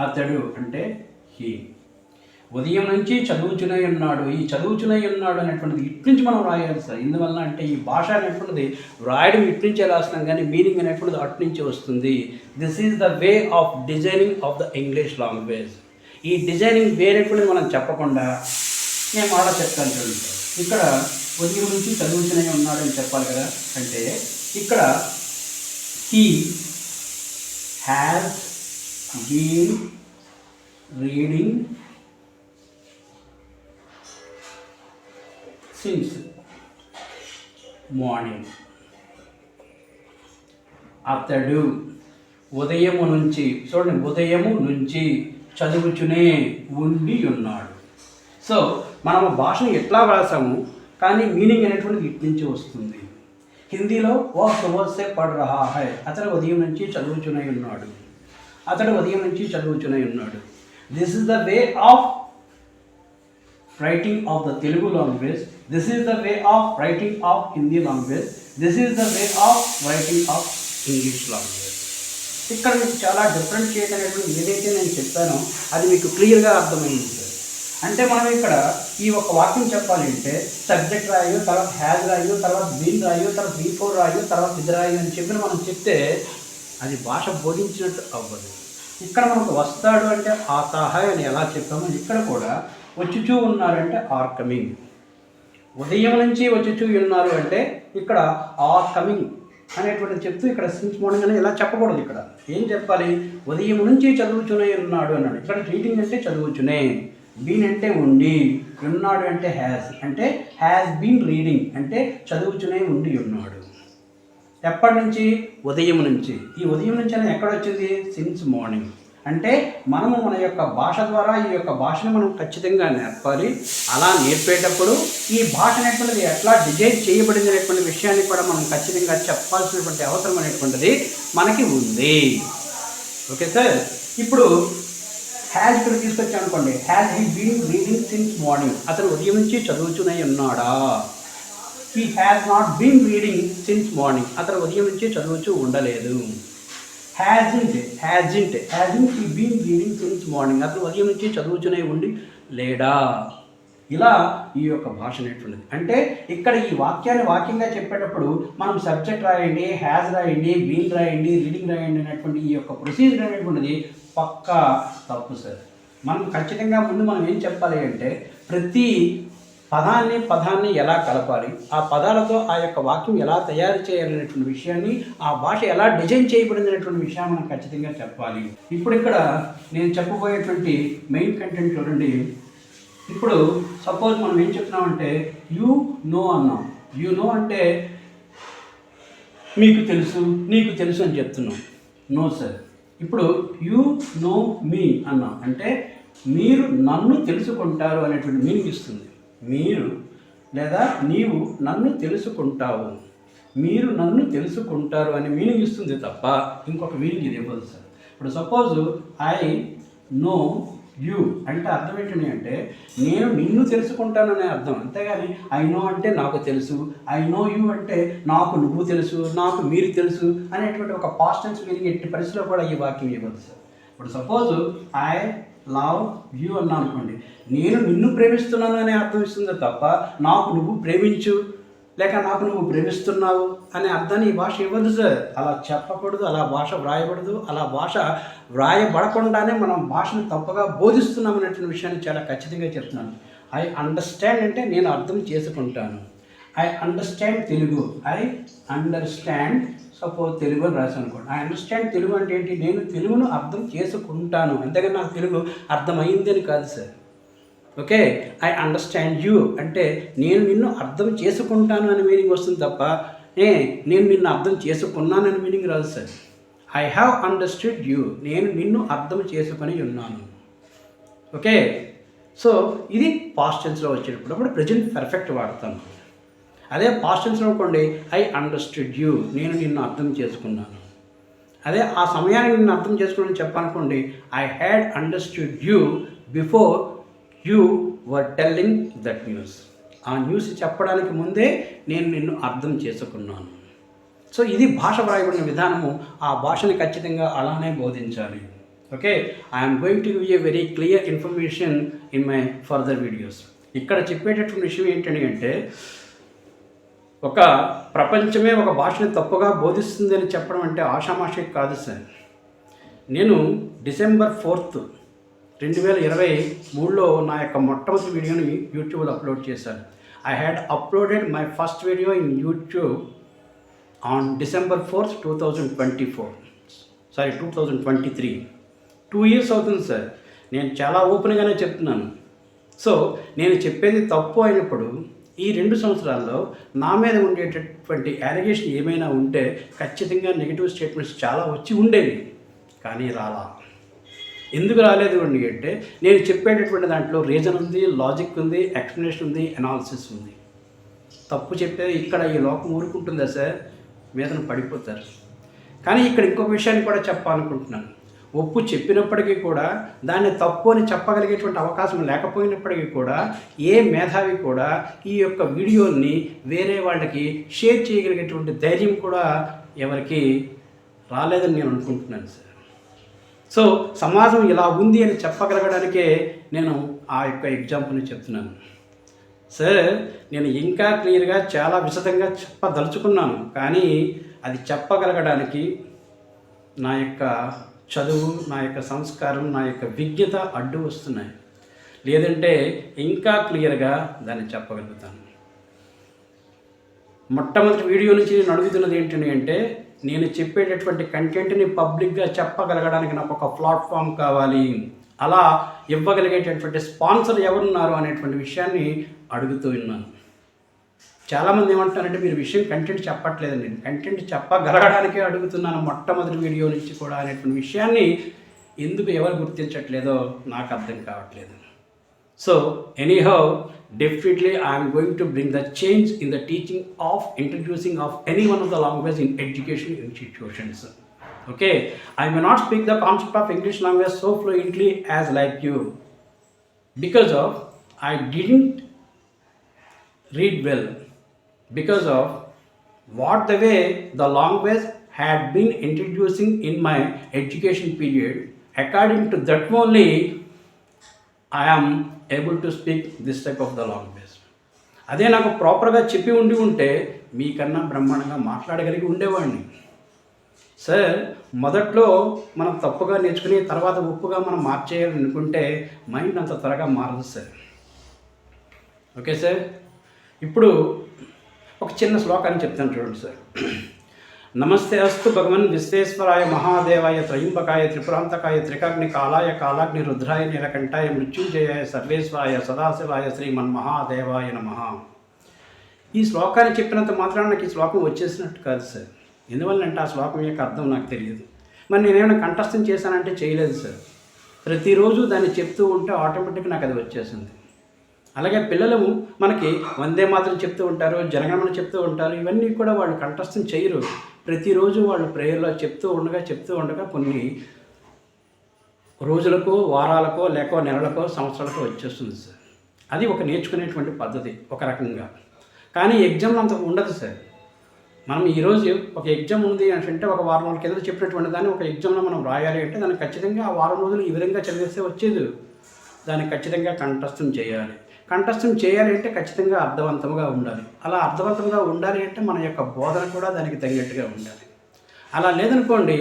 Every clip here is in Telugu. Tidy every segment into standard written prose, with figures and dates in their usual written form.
అతడు అంటే హీ. ఉదయం నుంచి చదువుచునే ఉన్నాడు. ఈ చదువుచునే ఉన్నాడు అనేటువంటిది ఇటు నుంచి మనం రాయాలి సార్. ఇందువల్ల అంటే ఈ భాష అనేటువంటిది రాయడం ఇటు నుంచే రాస్తున్నాం, కానీ మీనింగ్ అనేటువంటిది అటు నుంచి వస్తుంది. This is the way of designing of the English language. ఈ డిజైనింగ్ వే అనేటువంటిది మనం చెప్పకుండా నేను మాట చెప్తాను చూడండి. ఇక్కడ ఉదయం నుంచి చదువుచునే ఉన్నాడు అని చెప్పాలి కదా. అంటే ఇక్కడ he has been reading since morning. అతడు ఉదయము నుంచి, చూడండి, ఉదయము నుంచి చదువుచునే ఉండి ఉన్నాడు. సో మనము భాషను ఎట్లా వ్రాసాము, కానీ మీనింగ్ అనేటువంటిది ఇటు నుంచి వస్తుంది. హిందీలో వో సుబహ్ సే పఢ్ రహా హై, అతడు ఉదయం నుంచి చదువుచునే ఉన్నాడు. అతడు ఉదయం నుంచి చదువుచునే ఉన్నాడు. This is the way of writing of the Telugu language. This is the way of writing of Hindi language. This is the way of writing of English language. ఇక్కడ మీకు చాలా డిఫరెన్షియేట్ అనేటువంటి ఏదైతే నేను చెప్పానో అది మీకు క్లియర్గా అర్థమైంది సార్. అంటే మనం ఇక్కడ ఈ ఒక వాక్యం చెప్పాలి అంటే సబ్జెక్ట్ రాయు, తర్వాత హ్యాజ్ రాయు, తర్వాత బీన్ రాయు, తర్వాత బీఫోర్ రాయు, తర్వాత ఇది రాయు అని చెప్పి మనం చెప్తే అది భాష బోధించినట్టు అవ్వదు. ఇక్కడ మనకు వస్తాడు అంటే ఆతా హై అని ఎలా చెప్పామో ఇక్కడ కూడా వచ్చుచూ ఉన్నారంటే ఆర్ కమింగ్. ఉదయం నుంచి వచ్చుచూ ఉన్నారు అంటే ఇక్కడ ఆర్ కమింగ్ అనేటువంటి చెప్తూ ఇక్కడ సిన్స్ మార్నింగ్ అని ఇలా చెప్పకూడదు. ఇక్కడ ఏం చెప్పాలి? ఉదయం నుంచి చదువుచునే ఉన్నాడు అన్నాడు. ఇక్కడ రీడింగ్ అంటే చదువుచునే, బీన్ అంటే ఉండి, ఉన్నాడు అంటే హ్యాస్ బీన్ రీడింగ్ అంటే చదువుచునే ఉండి ఉన్నాడు. ఎప్పటి నుంచి? ఉదయం నుంచి. ఈ ఉదయం నుంచి అనేది ఎక్కడ వచ్చింది? Since morning. అంటే మనము మన యొక్క భాష ద్వారా ఈ యొక్క భాషను మనం ఖచ్చితంగా నేర్పాలి. అలా నేర్పేటప్పుడు ఈ భాష అనేటువంటిది ఎట్లా డిజైన్ చేయబడింది అనేటువంటి విషయాన్ని కూడా మనం ఖచ్చితంగా చెప్పాల్సినటువంటి అవసరం అనేటువంటిది మనకి ఉంది. Okay sir. ఇప్పుడు హ్యాజ్ ఇక్కడ తీసుకొచ్చాం అనుకోండి. Has he been reading since morning, అతను ఉదయం నుంచి చదువుతూనే ఉన్నాడా? He has not been reading since morning, అతను ఉదయం నుంచి చదువుతూ ఉండలేదు. Hasn't he been reading since morning, అతను ఉదయం నుంచి చదువుతూనే ఉండి లేడా? ఇలా ఈ యొక్క భాష అనేటువంటిది. అంటే ఇక్కడ ఈ వాక్యాన్ని వాక్యంగా చెప్పేటప్పుడు మనం సబ్జెక్ట్ రాయండి, హ్యాజ్ రాయండి, బీన్ రాయండి, రీడింగ్ రాయండి అనేటువంటి ఈ యొక్క ప్రొసీజర్ అనేటువంటిది పక్కా తప్పు సార్. మనం ఖచ్చితంగా ముందు మనం ఏం చెప్పాలి అంటే ప్రతి పదాన్ని ఎలా కలపాలి, ఆ పదాలతో ఆ యొక్క వాక్యం ఎలా తయారు చేయాలనేటువంటి విషయాన్ని, ఆ భాష ఎలా డిజైన్ చేయబడింది అనేటువంటి విషయాన్ని మనం ఖచ్చితంగా చెప్పాలి. ఇప్పుడు ఇక్కడ నేను చెప్పబోయేటువంటి మెయిన్ కంటెంట్ చూడండి. ఇప్పుడు సపోజ్ మనం ఏం చెప్తున్నామంటే యూ నో అన్నాం. యూ నో అంటే మీకు తెలుసు, నీకు తెలుసు అని చెప్తున్నాం. No sir. ఇప్పుడు యూ నో మీ అన్నాం అంటే మీరు నన్ను తెలుసుకుంటారు అనేటువంటి మీనింగ్ ఇస్తుంది. మీరు లేదా నీవు నన్ను తెలుసుకుంటావు, మీరు నన్ను తెలుసుకుంటారు అనే మీనింగ్ ఇస్తుంది తప్ప ఇంకొక మీనింగ్ ఇది ఇవ్వదు సార్. ఇప్పుడు సపోజ్ ఐ నో యూ అంటే అర్థం ఏంటండి అంటే నేను నిన్ను తెలుసుకుంటాను అనే అర్థం. అంతేగాని ఐ నో అంటే నాకు తెలుసు, ఐ నో యూ అంటే నాకు నువ్వు తెలుసు, నాకు మీరు తెలుసు అనేటువంటి ఒక పాస్ట్ టెన్స్ మీనింగ్ ఎట్టి పరిస్థితిలో కూడా ఈ వాక్యం ఇవ్వదు సార్. ఇప్పుడు సపోజ్ ఐ లవ్ యూ అన్నా అనుకోండి, నేను నిన్ను ప్రేమిస్తున్నాను అనే అర్థం ఇస్తుంది తప్ప నాకు నువ్వు ప్రేమించు లేక నాకు నువ్వు ప్రేమిస్తున్నావు అనే అర్థాన్ని ఈ భాష ఇవ్వదు సార్. అలా చెప్పకూడదు, అలా భాష వ్రాయకూడదు, అలా భాష వ్రాయబడకుండానే మనం భాషను తప్పుగా బోధిస్తున్నాం అనేటువంటి విషయాన్ని చాలా ఖచ్చితంగా చెప్తున్నాను. ఐ అండర్స్టాండ్ అంటే నేను అర్థం చేసుకుంటాను. I understand Telugu, I understand suppose Telugu అని రాశాను అనుకోండి. ఐ అండర్స్టాండ్ తెలుగు అంటే ఏంటి? నేను తెలుగును అర్థం చేసుకుంటాను, అంతేగాని నాకు తెలుగు అర్థమైంది అని కాదు sir. Okay. I understand you అంటే నేను నిన్ను అర్థం చేసుకుంటాను అనే మీనింగ్ వస్తుంది తప్ప నేను నిన్ను అర్థం చేసుకున్నాను అనే మీనింగ్ రాదు sir. I have understood you, నేను నిన్ను అర్థం చేసుకొని ఉన్నాను. ఓకే. సో ఇది పాస్ట్ టెన్స్లో వచ్చేటప్పుడు అప్పుడు ప్రెజెంట్ పర్ఫెక్ట్ వాడతాను. అదే పాస్ట్ టెన్స్లో అనుకోండి ఐ అండర్స్టూడ్ యూ, నేను నిన్ను అర్థం చేసుకున్నాను. అదే ఆ సమయానికి నిన్ను అర్థం చేసుకోవడం చెప్పాలనుకోండి I had understood you before you were telling that news. ఆ న్యూస్ చెప్పడానికి ముందే నేను నిన్ను అర్థం చేసుకున్నాను. సో ఇది భాష వ్రాయబడిన విధానము. ఆ భాషని ఖచ్చితంగా అలానే బోధించాలి. Okay, I'm going to give a very clear information in my further videos. ఇక్కడ చెప్పేటటువంటి విషయం ఏంటంటే అంటే ఒక ప్రపంచమే ఒక భాషని తప్పుగా బోధిస్తుంది అని చెప్పడం అంటే ఆషామాషి కాదు సార్. నేను డిసెంబర్ 4th 2023లో నా యొక్క మొట్టమొదటి వీడియోని యూట్యూబ్లో అప్లోడ్ చేశాను. I had uploaded my first video in YouTube on December 4th 2023. 2 years అవుతుంది సార్. నేను చాలా ఓపెన్గానే చెప్తున్నాను. సో నేను చెప్పేది తప్పు అయినప్పుడు ఈ 2 సంవత్సరాల్లో నా మీద ఉండేటటువంటి అలిగేషన్ ఏమైనా ఉంటే ఖచ్చితంగా నెగిటివ్ స్టేట్మెంట్స్ చాలా వచ్చి ఉండేవి, కానీ రాలా. ఎందుకు రాలేదు అంటే నేను చెప్పేటటువంటి దాంట్లో రీజన్ ఉంది, లాజిక్ ఉంది, ఎక్స్ప్లెనేషన్ ఉంది, అనాలిసిస్ ఉంది. తప్పు చెప్పేది ఇక్కడ ఈ లోకం ఊరుకుంటుందా సార్? మీదన పడిపోతారు. కానీ ఇక్కడ ఇంకొక విషయాన్ని కూడా చెప్పాలనుకుంటున్నాను. ఒప్పు చెప్పినప్పటికీ కూడా దాన్ని తప్పు అని చెప్పగలిగేటువంటి అవకాశం లేకపోయినప్పటికీ కూడా ఏ మేధావి కూడా ఈ యొక్క వీడియోని వేరే వాళ్ళకి షేర్ చేయగలిగేటువంటి ధైర్యం కూడా ఎవరికి రాలేదని నేను అనుకుంటున్నాను సార్. సో సమాజం ఇలా ఉంది అని చెప్పగలగడానికే నేను ఆ యొక్క ఎగ్జాంపుల్ని చెప్తున్నాను సార్. నేను ఇంకా క్లియర్గా చాలా విశదంగా చెప్పదలుచుకున్నాను, కానీ అది చెప్పగలగడానికి నా యొక్క చదువు, నా యొక్క సంస్కారం, నా యొక్క విజ్ఞత అడ్డు వస్తున్నాయి. లేదంటే ఇంకా క్లియర్గా దాన్ని చెప్పగలుగుతాను. మొట్టమొదటి వీడియో నుంచి నేను అడుగుతున్నది ఏంటంటే అంటే నేను చెప్పేటటువంటి కంటెంట్ని పబ్లిక్గా చెప్పగలగడానికి నాకు ఒక ప్లాట్ఫామ్ కావాలి. అలా ఇవ్వగలిగేటటువంటి స్పాన్సర్ ఎవరున్నారు అనేటువంటి విషయాన్ని అడుగుతూ ఉన్నాను. చాలామంది ఏమంటున్నారంటే మీరు విషయం కంటెంట్ చెప్పట్లేదండి. కంటెంట్ చెప్పగలగడానికే అడుగుతున్నాను మొట్టమొదటి వీడియో నుంచి కూడా అనేటువంటి విషయాన్ని ఎందుకు ఎవరు గుర్తించట్లేదో నాకు అర్థం కావట్లేదు. So anyhow, definitely I am going to bring the change in the teaching of introducing of any one of the language in education institutions. Okay, I may not speak the concept of English language so fluently as like you, because of I didn't read well, because of what the way the language had been introducing in my education period. According to that only I am able to speak this type of the language. అదే నాకు ప్రాపర్గా చెప్పి ఉంటే మీకన్నా బ్రహ్మాండంగా మాట్లాడగలిగి ఉండేవాడిని సార్. మొదట్లో మనం తప్పుగా నేర్చుకుని తర్వాత ఉప్పుగా మనం మార్చేయాలని అనుకుంటే మైండ్ అంత త్వరగా మారదు సార్. ఓకే సార్, ఇప్పుడు ఒక చిన్న శ్లోకాన్ని చెప్తాను చూడండి సార్. నమస్తే అస్తు భగవన్ విశ్వేశ్వరాయ మహాదేవాయ త్రయంబకాయ త్రిపురాంతకాయ త్రికాగ్ని కాలాయ కాలాగ్ని రుద్రాయ నీలకంఠాయ మృత్యుంజయాయ సర్వేశ్వరాయ సదాశివాయ శ్రీమన్మహాదేవాయ నమః. ఈ శ్లోకాన్ని చెప్పినంత మాత్రాన నాకు ఈ శ్లోకం వచ్చేసినట్టు కాదు సార్. ఎందువల్లంటే ఆ శ్లోకం యొక్క అర్థం నాకు తెలియదు. మరి నేనేమైనా కంఠస్థం చేశానంటే చేయలేదు సార్. ప్రతిరోజు దాన్ని చెప్తూ ఉంటే ఆటోమేటిక్గా నాకు అది వచ్చేసింది. అలాగే పిల్లలు మనకి వందే మాత్రం చెప్తూ ఉంటారు, జనగణమన చెప్తూ ఉంటారు. ఇవన్నీ కూడా వాళ్ళు కంఠస్థం చేయరు. ప్రతిరోజు వాళ్ళు ప్రేయర్లో చెప్తూ ఉండగా కొన్ని రోజులకో, వారాలకో, లేక నెలలకో, సంవత్సరాలకో వచ్చేస్తుంది సార్. అది ఒక నేర్చుకునేటువంటి పద్ధతి ఒక రకంగా. కానీ ఎగ్జామ్లో అంత ఉండదు సార్. మనం ఈరోజు ఒక ఎగ్జామ్ ఉంది అంటే ఒక వారం రోజుల కింద చెప్పినటువంటి దాన్ని ఒక ఎగ్జామ్లో మనం రాయాలి అంటే దానికి ఖచ్చితంగా ఆ వారం రోజులు ఈ విధంగా చదివేస్తే వచ్చేది. దాన్ని ఖచ్చితంగా కంఠస్థం చేయాలి. కంఠస్థం చేయాలి అంటే ఖచ్చితంగా అర్థవంతంగా ఉండాలి. అలా అర్థవంతంగా ఉండాలి అంటే మన యొక్క బోధన కూడా దానికి తగినట్టుగా ఉండాలి. అలా లేదనుకోండి,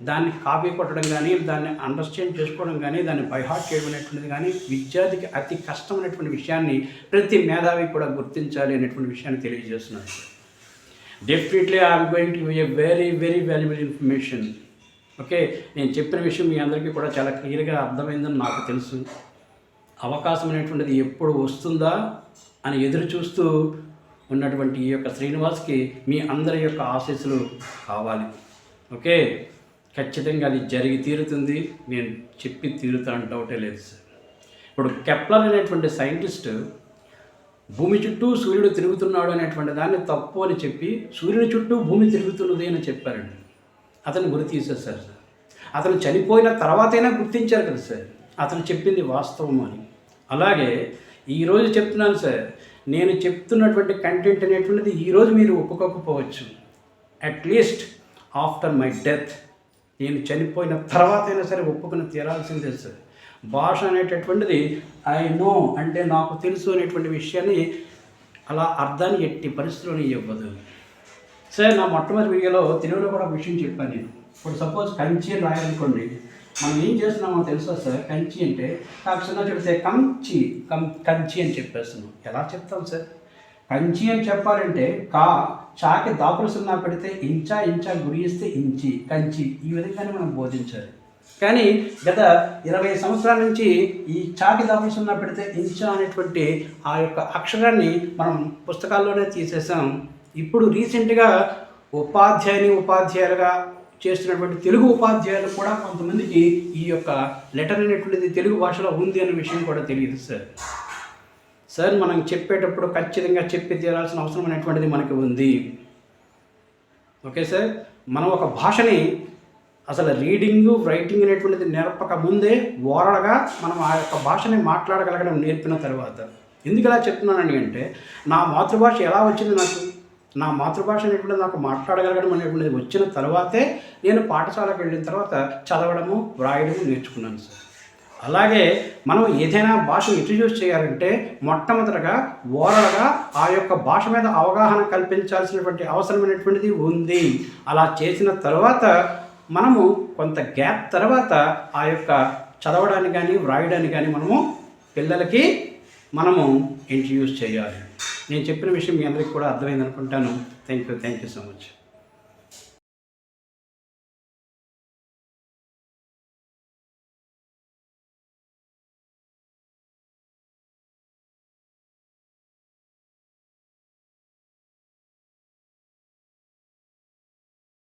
దాన్ని కాపీ కొట్టడం కానీ, దాన్ని అండర్స్టాండ్ చేసుకోవడం కానీ, దాన్ని బైహార్ట్ చేయడం అనేటువంటిది కానీ విద్యార్థికి అతి కష్టమైనటువంటి విషయాన్ని ప్రతి మేధావి కూడా గుర్తించాలి అనేటువంటి విషయాన్ని తెలియజేస్తున్నాను. Definitely I'm going to give a very very valuable information. Okay, నేను చెప్పిన విషయం మీ అందరికీ కూడా చాలా క్లియర్గా అర్థమైందని నాకు తెలుసు. అవకాశం అనేటువంటిది ఎప్పుడు వస్తుందా అని ఎదురు చూస్తూ ఉన్నటువంటి ఈ యొక్క శ్రీనివాస్కి మీ అందరి యొక్క ఆశీస్సులు కావాలి. ఓకే, ఖచ్చితంగా అది జరిగి తీరుతుంది. నేను చెప్పి తీరుతాను, డౌటే లేదు సార్. ఇప్పుడు కెప్లర్ అనేటువంటి సైంటిస్ట్ భూమి చుట్టూ సూర్యుడు తిరుగుతున్నాడు అనేటువంటి దాన్ని తప్పు అని చెప్పి సూర్యుడి చుట్టూ భూమి తిరుగుతున్నది అని చెప్పారండి. అతను గురి తీసేశారు సార్. అతను చనిపోయిన తర్వాతైనా గుర్తించారు కదా సార్ అతను చెప్పింది వాస్తవం అని. అలాగే ఈరోజు చెప్తున్నాను సార్, నేను చెప్తున్నటువంటి కంటెంట్ అనేటువంటిది ఈరోజు మీరు ఒప్పుకోకపోవచ్చు. అట్లీస్ట్ ఆఫ్టర్ మై డెత్ నేను చనిపోయిన తర్వాత అయినా సరే ఒప్పుకుని తీరాల్సిందే సార్. భాష అనేటటువంటిది ఐ నో అంటే నాకు తెలుసు అనేటువంటి విషయాన్ని అలా అర్థాన్ని ఎట్టి పరిస్థితుల్లోనే ఇవ్వదు సార్. నా మొట్టమొదటి వీడియోలో తెలుగులో కూడా ఒక విషయం చెప్పాను నేను. ఇప్పుడు సపోజ్ కంచి అని రాయాలనుకోండి, మనం ఏం చేస్తున్నామో తెలుసా సార్? కంచి అంటే కాకుండా చెప్తే కంచి అని చెప్పేస్తున్నాం. ఎలా చెప్తాం సార్? కంచి అని చెప్పాలంటే చాకి దాపులు సున్నా పెడితే ఇంచా గురిస్తే ఇంచి కంచి, ఈ విధంగానే మనం బోధించాలి. కానీ గత 20 సంవత్సరాల నుంచి ఈ చాకి దాపులు సున్నా పెడితే ఇంచా అనేటువంటి ఆ యొక్క అక్షరాన్ని మనం పుస్తకాల్లోనే తీసేసాం. ఇప్పుడు రీసెంట్గా ఉపాధ్యాయులుగా చేస్తున్నటువంటి తెలుగు ఉపాధ్యాయులు కూడా కొంతమందికి ఈ యొక్క లెటర్ అనేటువంటిది తెలుగు భాషలో ఉంది అనే విషయం కూడా తెలియదు సార్. మనం చెప్పేటప్పుడు ఖచ్చితంగా చెప్పి తీరాల్సిన అవసరం అనేటువంటిది మనకి ఉంది. Okay sir. మనం ఒక భాషని అసలు రీడింగ్ రైటింగ్ అనేటువంటిది నేర్పక ముందే ఓరల్గా మనం ఆ యొక్క భాషని మాట్లాడగలగడం నేర్పిన తర్వాత, ఎందుకు ఇలా చెప్తున్నానని అంటే నా మాతృభాష ఎలా వచ్చింది నాకు, నా మాతృభాష అనేటువంటిది నాకు మాట్లాడగలగడం అనేటువంటిది వచ్చిన తర్వాతే నేను పాఠశాలకు వెళ్ళిన తర్వాత చదవడము వ్రాయడము నేర్చుకున్నాను సార్. అలాగే మనం ఏదైనా భాషను ఇంట్రడ్యూస్ చేయాలంటే మొట్టమొదటగా ఓరల్గా ఆ యొక్క భాష మీద అవగాహన కల్పించాల్సినటువంటి అవసరమైనటువంటిది ఉంది. అలా చేసిన తర్వాత మనము కొంత గ్యాప్ తర్వాత ఆ యొక్క చదవడానికి కానీ వ్రాయడానికి కానీ మనము పిల్లలకి ఇంట్రడ్యూస్ చేయాలి. నేను చెప్పిన విషయం మీ అందరికీ కూడా అర్థమైంది అనుకుంటాను. Thank you so much.